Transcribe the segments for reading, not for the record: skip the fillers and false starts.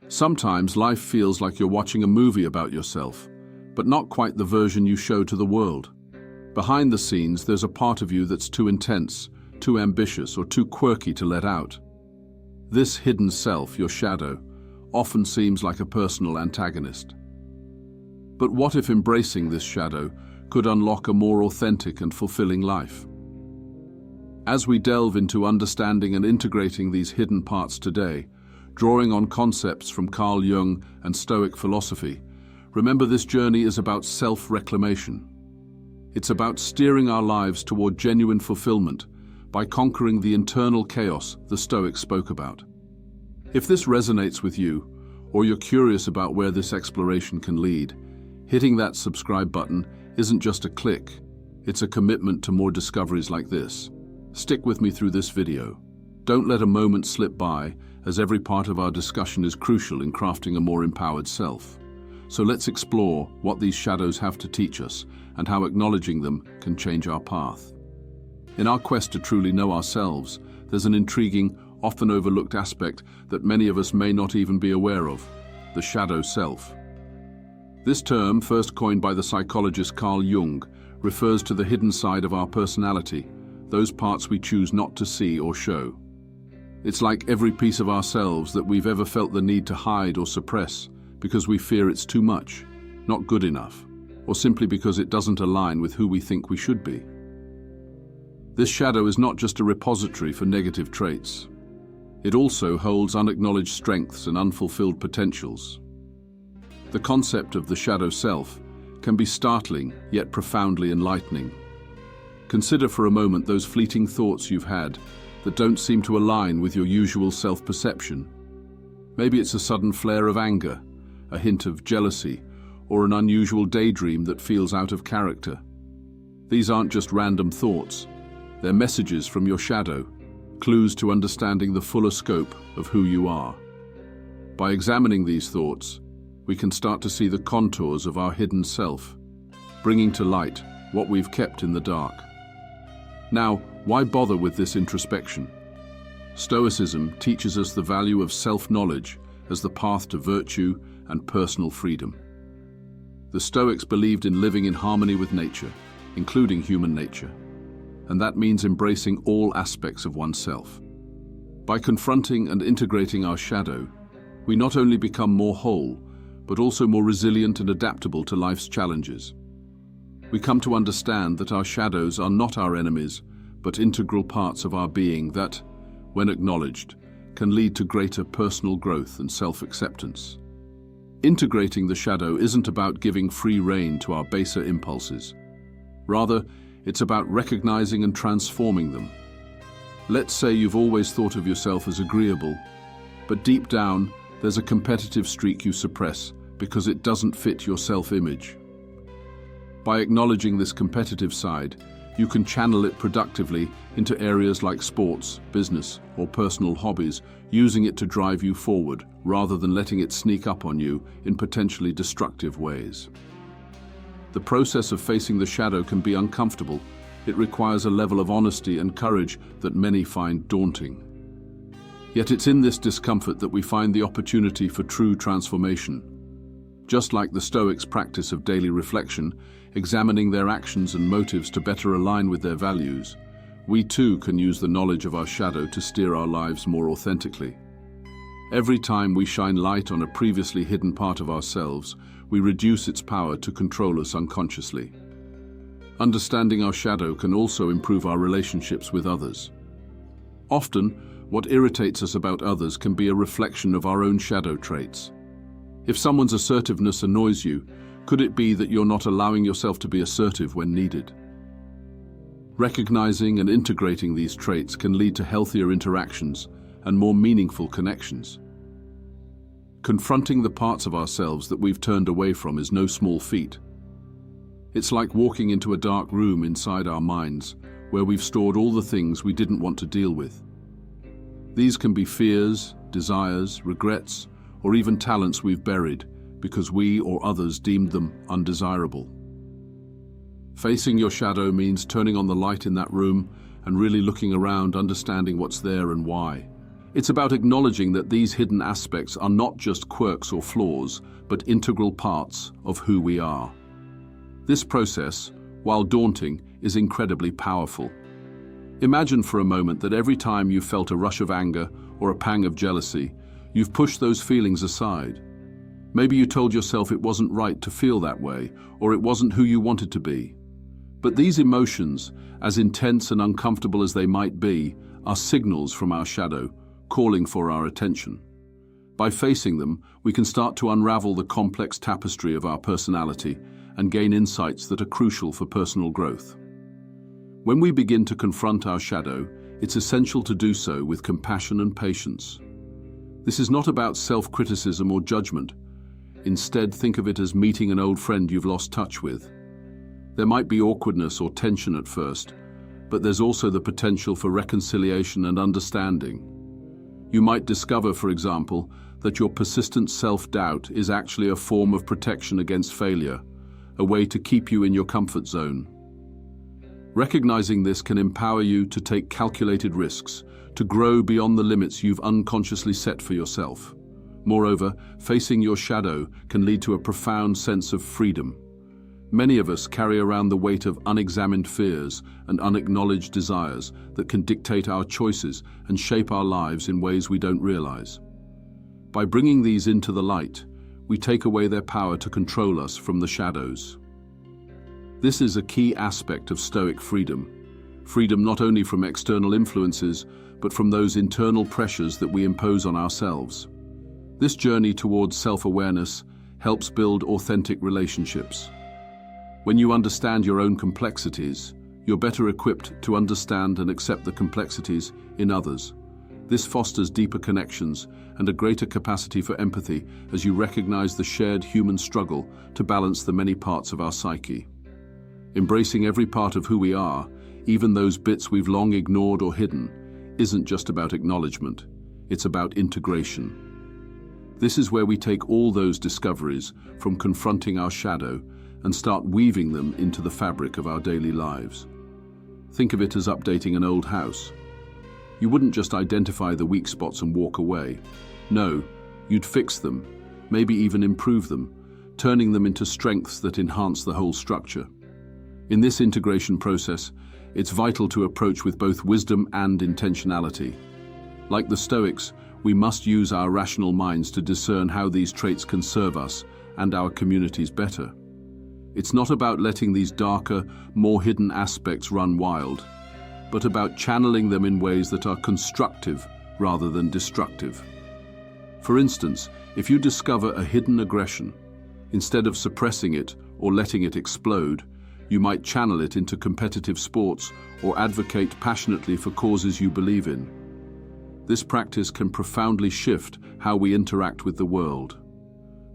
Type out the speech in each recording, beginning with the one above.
Sometimes life feels like you're watching a movie about yourself, but not quite the version you show to the world. Behind the scenes, there's a part of you that's too intense, too ambitious, or too quirky to let out. This hidden self, your shadow, often seems like a personal antagonist. But what if embracing this shadow could unlock a more authentic and fulfilling life? As we delve into understanding and integrating these hidden parts today, drawing on concepts from Carl Jung and Stoic philosophy, remember this journey is about self-reclamation. It's about steering our lives toward genuine fulfillment by conquering the internal chaos the Stoics spoke about. If this resonates with you, or you're curious about where this exploration can lead, hitting that subscribe button isn't just a click, it's a commitment to more discoveries like this. Stick with me through this video. Don't let a moment slip by, as every part of our discussion is crucial in crafting a more empowered self. So let's explore what these shadows have to teach us and how acknowledging them can change our path. In our quest to truly know ourselves, there's an intriguing, often overlooked aspect that many of us may not even be aware of: the shadow self. This term, first coined by the psychologist Carl Jung, refers to the hidden side of our personality, those parts we choose not to see or show. It's like every piece of ourselves that we've ever felt the need to hide or suppress because we fear it's too much, not good enough, or simply because it doesn't align with who we think we should be. This shadow is not just a repository for negative traits. It also holds unacknowledged strengths and unfulfilled potentials. The concept of the shadow self can be startling, yet profoundly enlightening. Consider for a moment those fleeting thoughts you've had that don't seem to align with your usual self-perception. Maybe it's a sudden flare of anger, a hint of jealousy, or an unusual daydream that feels out of character. These aren't just random thoughts. They're messages from your shadow, clues to understanding the fuller scope of who you are. By examining these thoughts, we can start to see the contours of our hidden self, bringing to light what we've kept in the dark. Now, why bother with this introspection? Stoicism teaches us the value of self-knowledge as the path to virtue and personal freedom. The Stoics believed in living in harmony with nature, including human nature, and that means embracing all aspects of oneself. By confronting and integrating our shadow, we not only become more whole, but also more resilient and adaptable to life's challenges. We come to understand that our shadows are not our enemies, but integral parts of our being that, when acknowledged, can lead to greater personal growth and self-acceptance. Integrating the shadow isn't about giving free rein to our baser impulses. Rather, it's about recognizing and transforming them. Let's say you've always thought of yourself as agreeable, but deep down, there's a competitive streak you suppress because it doesn't fit your self-image. By acknowledging this competitive side, you can channel it productively into areas like sports, business, or personal hobbies, using it to drive you forward rather than letting it sneak up on you in potentially destructive ways. The process of facing the shadow can be uncomfortable. It requires a level of honesty and courage that many find daunting. Yet it's in this discomfort that we find the opportunity for true transformation. Just like the Stoics' practice of daily reflection, examining their actions and motives to better align with their values, we too can use the knowledge of our shadow to steer our lives more authentically. Every time we shine light on a previously hidden part of ourselves, we reduce its power to control us unconsciously. Understanding our shadow can also improve our relationships with others. Often, what irritates us about others can be a reflection of our own shadow traits. If someone's assertiveness annoys you, could it be that you're not allowing yourself to be assertive when needed? Recognizing and integrating these traits can lead to healthier interactions and more meaningful connections. Confronting the parts of ourselves that we've turned away from is no small feat. It's like walking into a dark room inside our minds, where we've stored all the things we didn't want to deal with. These can be fears, desires, regrets, or even talents we've buried because we or others deemed them undesirable. Facing your shadow means turning on the light in that room and really looking around, understanding what's there and why. It's about acknowledging that these hidden aspects are not just quirks or flaws, but integral parts of who we are. This process, while daunting, is incredibly powerful. Imagine for a moment that every time you felt a rush of anger or a pang of jealousy, you've pushed those feelings aside. Maybe you told yourself it wasn't right to feel that way, or it wasn't who you wanted to be. But these emotions, as intense and uncomfortable as they might be, are signals from our shadow, calling for our attention. By facing them, we can start to unravel the complex tapestry of our personality and gain insights that are crucial for personal growth. When we begin to confront our shadow, it's essential to do so with compassion and patience. This is not about self-criticism or judgment. Instead, think of it as meeting an old friend you've lost touch with. There might be awkwardness or tension at first, but there's also the potential for reconciliation and understanding. You might discover, for example, that your persistent self-doubt is actually a form of protection against failure, a way to keep you in your comfort zone. Recognizing this can empower you to take calculated risks, to grow beyond the limits you've unconsciously set for yourself. Moreover, facing your shadow can lead to a profound sense of freedom. Many of us carry around the weight of unexamined fears and unacknowledged desires that can dictate our choices and shape our lives in ways we don't realize. By bringing these into the light, we take away their power to control us from the shadows. This is a key aspect of Stoic freedom. Freedom not only from external influences, but from those internal pressures that we impose on ourselves. This journey towards self-awareness helps build authentic relationships. When you understand your own complexities, you're better equipped to understand and accept the complexities in others. This fosters deeper connections and a greater capacity for empathy as you recognize the shared human struggle to balance the many parts of our psyche. Embracing every part of who we are, even those bits we've long ignored or hidden, isn't just about acknowledgement, it's about integration. This is where we take all those discoveries from confronting our shadow and start weaving them into the fabric of our daily lives. Think of it as updating an old house. You wouldn't just identify the weak spots and walk away. No, you'd fix them, maybe even improve them, turning them into strengths that enhance the whole structure. In this integration process, it's vital to approach with both wisdom and intentionality. Like the Stoics, we must use our rational minds to discern how these traits can serve us and our communities better. It's not about letting these darker, more hidden aspects run wild, but about channeling them in ways that are constructive rather than destructive. For instance, if you discover a hidden aggression, instead of suppressing it or letting it explode, you might channel it into competitive sports or advocate passionately for causes you believe in. This practice can profoundly shift how we interact with the world.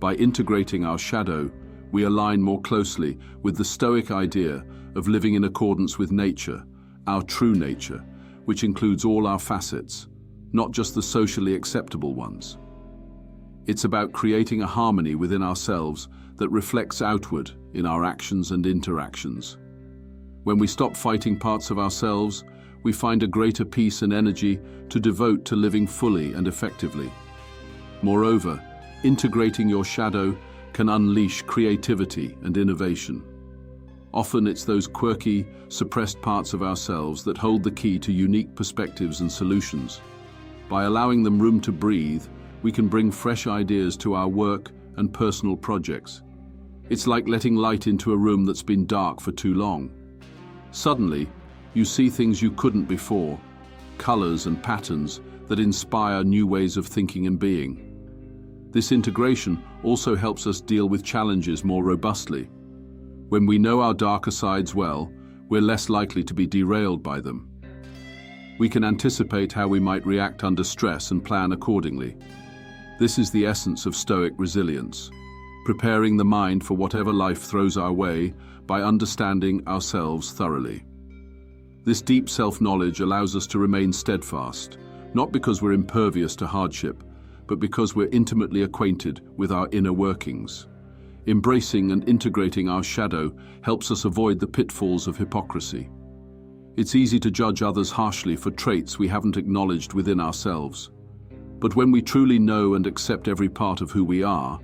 By integrating our shadow, we align more closely with the Stoic idea of living in accordance with nature, our true nature, which includes all our facets, not just the socially acceptable ones. It's about creating a harmony within ourselves that reflects outward in our actions and interactions. When we stop fighting parts of ourselves, we find a greater peace and energy to devote to living fully and effectively. Moreover, integrating your shadow can unleash creativity and innovation. Often it's those quirky, suppressed parts of ourselves that hold the key to unique perspectives and solutions. By allowing them room to breathe, we can bring fresh ideas to our work and personal projects. It's like letting light into a room that's been dark for too long. Suddenly, you see things you couldn't before, colors and patterns that inspire new ways of thinking and being. This integration also helps us deal with challenges more robustly. When we know our darker sides well, we're less likely to be derailed by them. We can anticipate how we might react under stress and plan accordingly. This is the essence of Stoic resilience, preparing the mind for whatever life throws our way by understanding ourselves thoroughly. This deep self-knowledge allows us to remain steadfast, not because we're impervious to hardship, but because we're intimately acquainted with our inner workings. Embracing and integrating our shadow helps us avoid the pitfalls of hypocrisy. It's easy to judge others harshly for traits we haven't acknowledged within ourselves. But when we truly know and accept every part of who we are,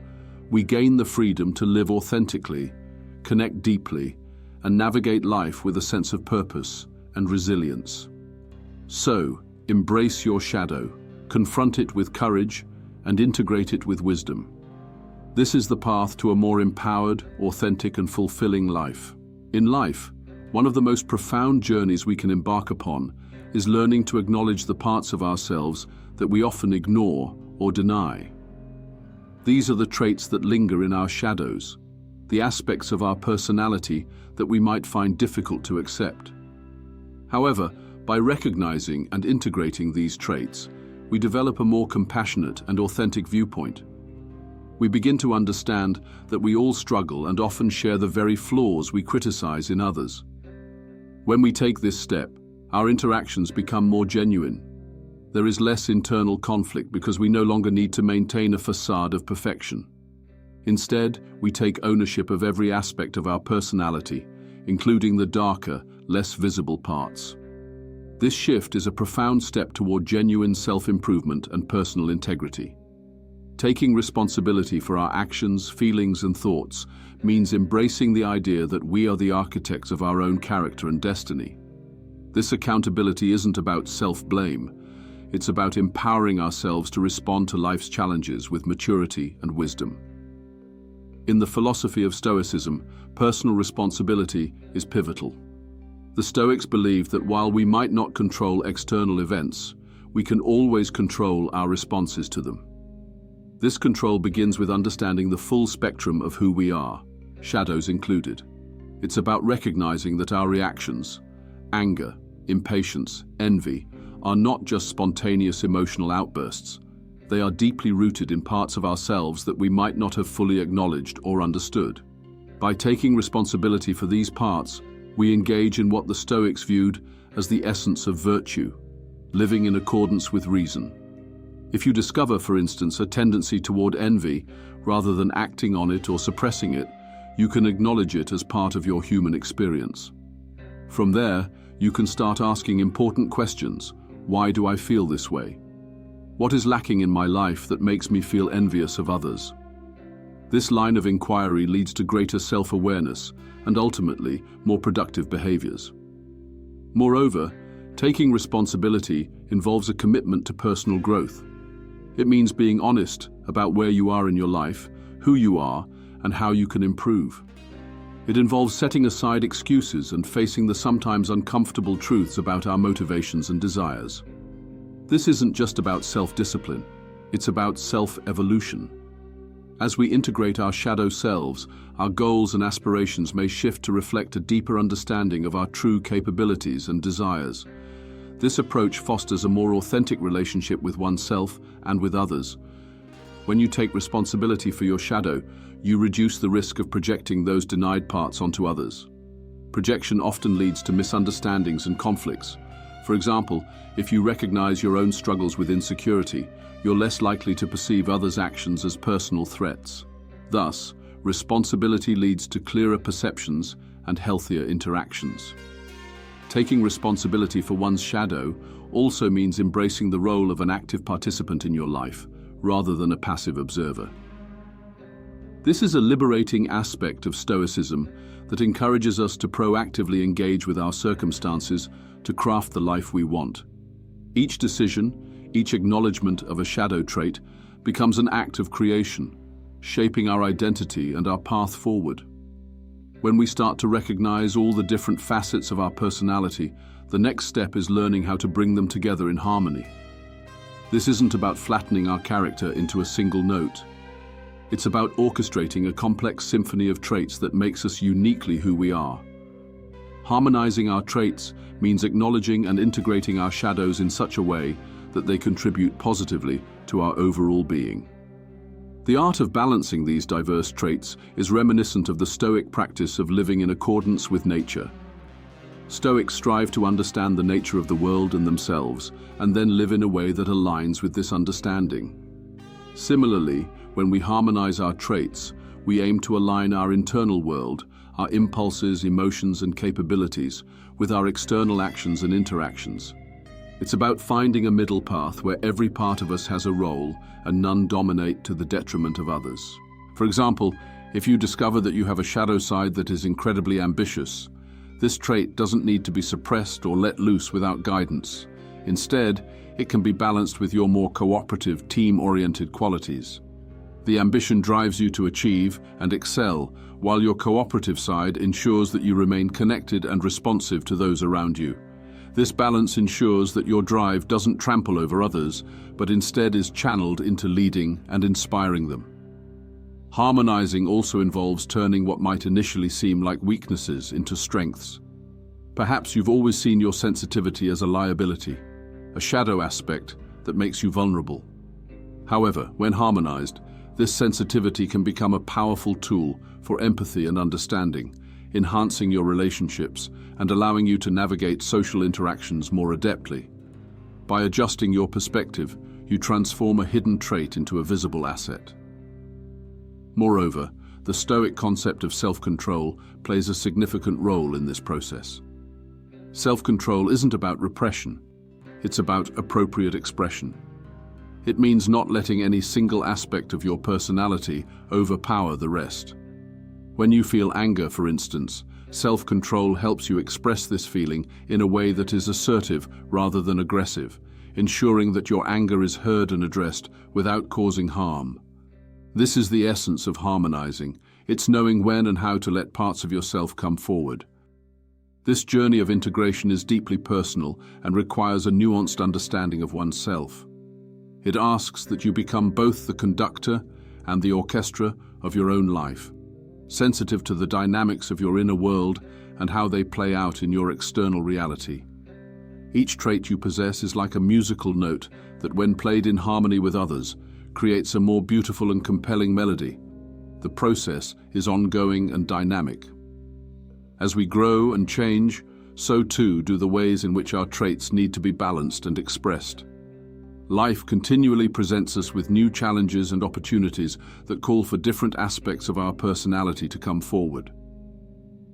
we gain the freedom to live authentically, connect deeply, and navigate life with a sense of purpose and resilience. So, embrace your shadow, confront it with courage, and integrate it with wisdom. This is the path to a more empowered, authentic, and fulfilling life. In life, one of the most profound journeys we can embark upon is learning to acknowledge the parts of ourselves that we often ignore or deny. These are the traits that linger in our shadows, the aspects of our personality that we might find difficult to accept. However, by recognizing and integrating these traits, we develop a more compassionate and authentic viewpoint. We begin to understand that we all struggle and often share the very flaws we criticize in others. When we take this step, our interactions become more genuine. There is less internal conflict because we no longer need to maintain a facade of perfection. Instead, we take ownership of every aspect of our personality, including the darker, less visible parts. This shift is a profound step toward genuine self-improvement and personal integrity. Taking responsibility for our actions, feelings, and thoughts means embracing the idea that we are the architects of our own character and destiny. This accountability isn't about self-blame. It's about empowering ourselves to respond to life's challenges with maturity and wisdom. In the philosophy of Stoicism, personal responsibility is pivotal. The Stoics believe that while we might not control external events, we can always control our responses to them. This control begins with understanding the full spectrum of who we are, shadows included. It's about recognizing that our reactions, anger, impatience, envy, are not just spontaneous emotional outbursts. They are deeply rooted in parts of ourselves that we might not have fully acknowledged or understood. By taking responsibility for these parts, we engage in what the Stoics viewed as the essence of virtue, living in accordance with reason. If you discover, for instance, a tendency toward envy, rather than acting on it or suppressing it, you can acknowledge it as part of your human experience. From there, you can start asking important questions. Why do I feel this way? What is lacking in my life that makes me feel envious of others? This line of inquiry leads to greater self-awareness and ultimately more productive behaviors. Moreover, taking responsibility involves a commitment to personal growth. It means being honest about where you are in your life, who you are, and how you can improve. It involves setting aside excuses and facing the sometimes uncomfortable truths about our motivations and desires. This isn't just about self-discipline, it's about self-evolution. As we integrate our shadow selves, our goals and aspirations may shift to reflect a deeper understanding of our true capabilities and desires. This approach fosters a more authentic relationship with oneself and with others. When you take responsibility for your shadow, you reduce the risk of projecting those denied parts onto others. Projection often leads to misunderstandings and conflicts. For example, if you recognize your own struggles with insecurity, you're less likely to perceive others' actions as personal threats. Thus, responsibility leads to clearer perceptions and healthier interactions. Taking responsibility for one's shadow also means embracing the role of an active participant in your life, rather than a passive observer. This is a liberating aspect of Stoicism that encourages us to proactively engage with our circumstances to craft the life we want. Each decision, each acknowledgement of a shadow trait becomes an act of creation, shaping our identity and our path forward. When we start to recognize all the different facets of our personality, the next step is learning how to bring them together in harmony. This isn't about flattening our character into a single note. It's about orchestrating a complex symphony of traits that makes us uniquely who we are. Harmonizing our traits means acknowledging and integrating our shadows in such a way that they contribute positively to our overall being. The art of balancing these diverse traits is reminiscent of the Stoic practice of living in accordance with nature. Stoics strive to understand the nature of the world and themselves, and then live in a way that aligns with this understanding. Similarly, when we harmonize our traits, we aim to align our internal world, our impulses, emotions, and capabilities, with our external actions and interactions. It's about finding a middle path where every part of us has a role and none dominate to the detriment of others. For example, if you discover that you have a shadow side that is incredibly ambitious, this trait doesn't need to be suppressed or let loose without guidance. Instead, it can be balanced with your more cooperative, team-oriented qualities. The ambition drives you to achieve and excel, while your cooperative side ensures that you remain connected and responsive to those around you. This balance ensures that your drive doesn't trample over others, but instead is channeled into leading and inspiring them. Harmonizing also involves turning what might initially seem like weaknesses into strengths. Perhaps you've always seen your sensitivity as a liability, a shadow aspect that makes you vulnerable. However, when harmonized, this sensitivity can become a powerful tool for empathy and understanding, enhancing your relationships and allowing you to navigate social interactions more adeptly. By adjusting your perspective, you transform a hidden trait into a visible asset. Moreover, the Stoic concept of self-control plays a significant role in this process. Self-control isn't about repression, it's about appropriate expression. It means not letting any single aspect of your personality overpower the rest. When you feel anger, for instance, self-control helps you express this feeling in a way that is assertive rather than aggressive, ensuring that your anger is heard and addressed without causing harm. This is the essence of harmonizing. It's knowing when and how to let parts of yourself come forward. This journey of integration is deeply personal and requires a nuanced understanding of oneself. It asks that you become both the conductor and the orchestra of your own life, sensitive to the dynamics of your inner world and how they play out in your external reality. Each trait you possess is like a musical note that, when played in harmony with others, creates a more beautiful and compelling melody. The process is ongoing and dynamic. As we grow and change, so too do the ways in which our traits need to be balanced and expressed. Life continually presents us with new challenges and opportunities that call for different aspects of our personality to come forward.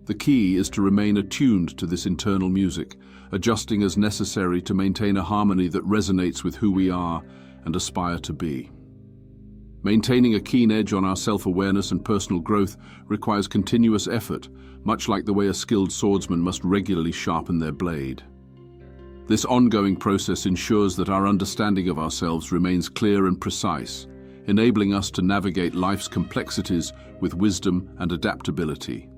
The key is to remain attuned to this internal music, adjusting as necessary to maintain a harmony that resonates with who we are and aspire to be. Maintaining a keen edge on our self-awareness and personal growth requires continuous effort, much like the way a skilled swordsman must regularly sharpen their blade. This ongoing process ensures that our understanding of ourselves remains clear and precise, enabling us to navigate life's complexities with wisdom and adaptability.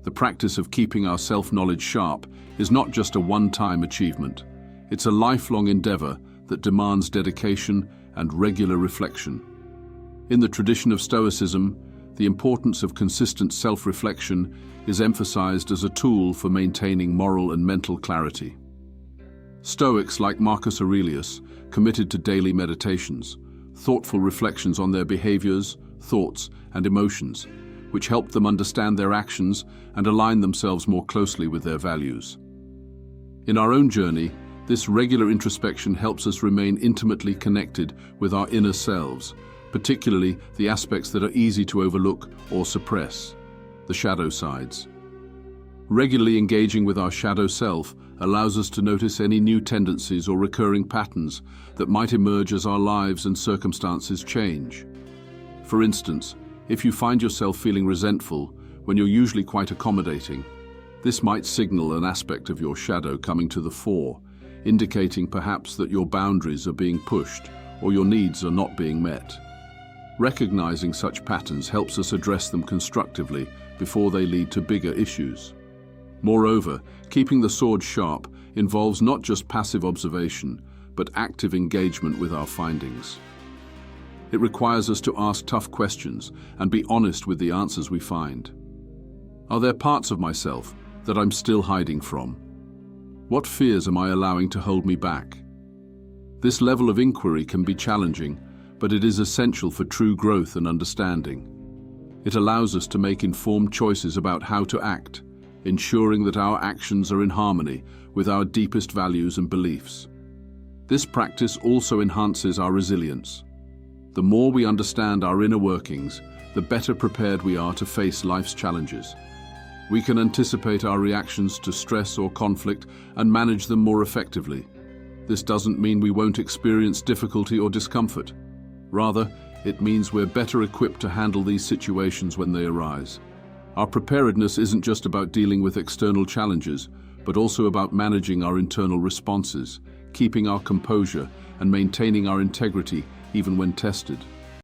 The practice of keeping our self-knowledge sharp is not just a one-time achievement. It's a lifelong endeavor that demands dedication and regular reflection. In the tradition of Stoicism, the importance of consistent self-reflection is emphasized as a tool for maintaining moral and mental clarity. Stoics like Marcus Aurelius committed to daily meditations, thoughtful reflections on their behaviors, thoughts, and emotions, which helped them understand their actions and align themselves more closely with their values. In our own journey, this regular introspection helps us remain intimately connected with our inner selves, particularly the aspects that are easy to overlook or suppress, the shadow sides. Regularly engaging with our shadow self allows us to notice any new tendencies or recurring patterns that might emerge as our lives and circumstances change. For instance, if you find yourself feeling resentful when you're usually quite accommodating, this might signal an aspect of your shadow coming to the fore, indicating perhaps that your boundaries are being pushed or your needs are not being met. Recognizing such patterns helps us address them constructively before they lead to bigger issues. Moreover, keeping the sword sharp involves not just passive observation, but active engagement with our findings. It requires us to ask tough questions and be honest with the answers we find. Are there parts of myself that I'm still hiding from? What fears am I allowing to hold me back? This level of inquiry can be challenging, but it is essential for true growth and understanding. It allows us to make informed choices about how to act, ensuring that our actions are in harmony with our deepest values and beliefs. This practice also enhances our resilience. The more we understand our inner workings, the better prepared we are to face life's challenges. We can anticipate our reactions to stress or conflict and manage them more effectively. This doesn't mean we won't experience difficulty or discomfort. Rather, it means we're better equipped to handle these situations when they arise. Our preparedness isn't just about dealing with external challenges, but also about managing our internal responses, keeping our composure, and maintaining our integrity even when tested.